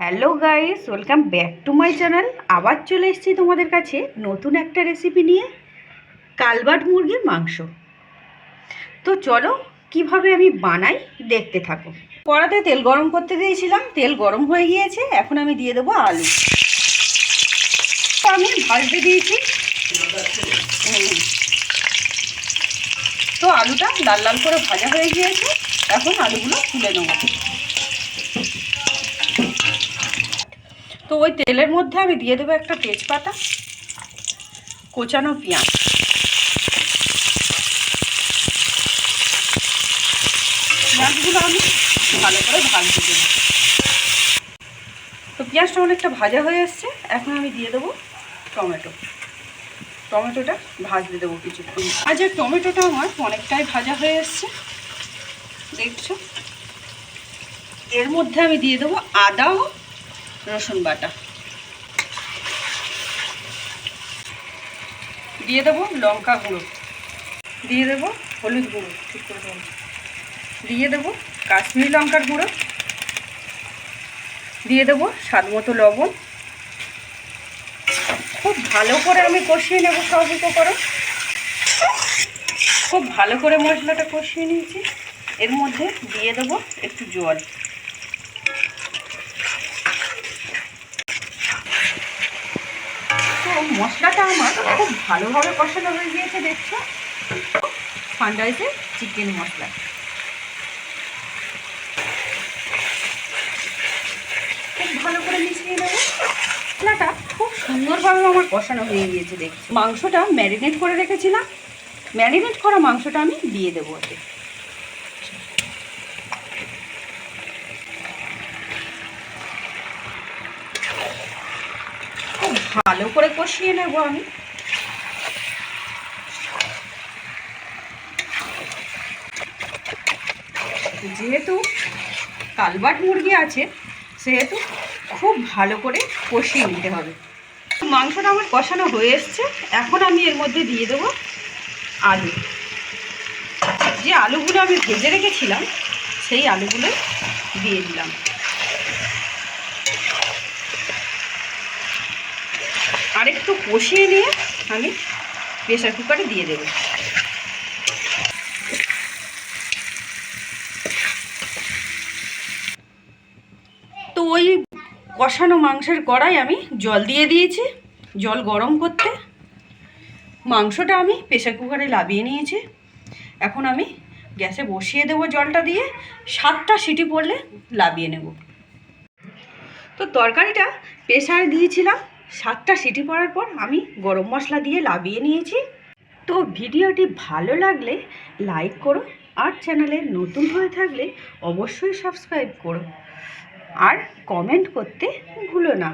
Hello guys, welcome back to my channel. আবার চলে এসেছি তোমাদের কাছে নতুন একটা রেসিপি নিয়ে, কালবাট মুরগির মাংস। তো চলো কিভাবে আমি বানাই দেখতে থাকো। কড়াতে তেল গরম করতে দিয়েছিলাম, তেল গরম হয়ে গিয়েছে। এখন আমি দিয়ে দেবো আলু। আমি ভাজতে দিয়েছি। তো আলুটা লাল লাল করে ভাজা হয়ে গিয়েছে। এখন আলুগুলো তুলে নেব। তো ওই তেলের মধ্যে আমি দিয়ে দেবো একটা তেজপাতা, কোচানো পেঁয়াজ। পেঁয়াজগুলো আমি ভালো করে ভাজতে দেবো। তো পেঁয়াজটা অনেকটা ভাজা হয়ে এসছে। এখন আমি দিয়ে দেবো টমেটোটা ভাজতে দেবো কিছুক্ষণ। আজ টমেটোটা আমার অনেকটাই ভাজা হয়ে এসছে, দেখছো। এর মধ্যে আমি দিয়ে দেবো আদা ও রসুন বাটা, দিয়ে দেবো লঙ্কা গুঁড়ো, দিয়ে দেবো হলুদ গুঁড়ো, ঠিক করে দেবো, দিয়ে দেবো কাশ্মীরি লঙ্কার গুঁড়ো, দিয়ে দেবো স্বাদ মতো লবণ। খুব ভালো করে আমি কষিয়ে নেব সব উপকরণ। খুব ভালো করে মশলাটা কষিয়ে নিয়েছি। এর মধ্যে দিয়ে দেবো একটু জল। তো মশলাটা আমার খুব ভালোভাবে কষানো হয়ে গিয়েছে, দেখছো। ফান্ডাইসের চিকেন মশলা খুব ভালো করে মিশিয়ে নেবো। মশলাটা খুব সুন্দরভাবে আমার কষানো হয়ে গিয়েছে, দেখছি। মাংসটা ম্যারিনেট করে রেখেছিলাম, ম্যারিনেট করা মাংসটা আমি দিয়ে দেবো ওতে। খুব ভালো করে কষিয়ে নেব আমি। যেহেতু কালবাট মুরগি আছে, সেহেতু খুব ভালো করে কষিয়ে নিতে হবে। মাংসটা আমার কষানো হয়ে এসছে। এখন আমি এর মধ্যে দিয়ে দেবো আলু। যে আলুগুলো আমি ভেজে রেখেছিলাম সেই আলুগুলো দিয়ে দিলাম। আর একটু কষিয়ে নিয়ে আমি প্রেসার কুকারে দিয়ে দেবো। তো ওই কষানো মাংসের কড়াই আমি জল দিয়ে দিয়েছি, জল গরম করতে। মাংসটা আমি প্রেসার কুকারে লাবিয়ে নিয়েছি। এখন আমি গ্যাসে বসিয়ে দেবো জলটা দিয়ে। 7টা সিটি পড়লে লাবিয়ে নেব। তো তরকারিটা প্রেসারে দিয়েছিলাম, 7টা সিটি পড়ার পর আমি গরম মশলা দিয়ে লাবিয়ে নিয়েছি। তো ভিডিওটি ভালো লাগলে লাইক করো, আর চ্যানেলে নতুন হয়ে থাকলে অবশ্যই সাবস্ক্রাইব করো, আর কমেন্ট করতে ভুলো না।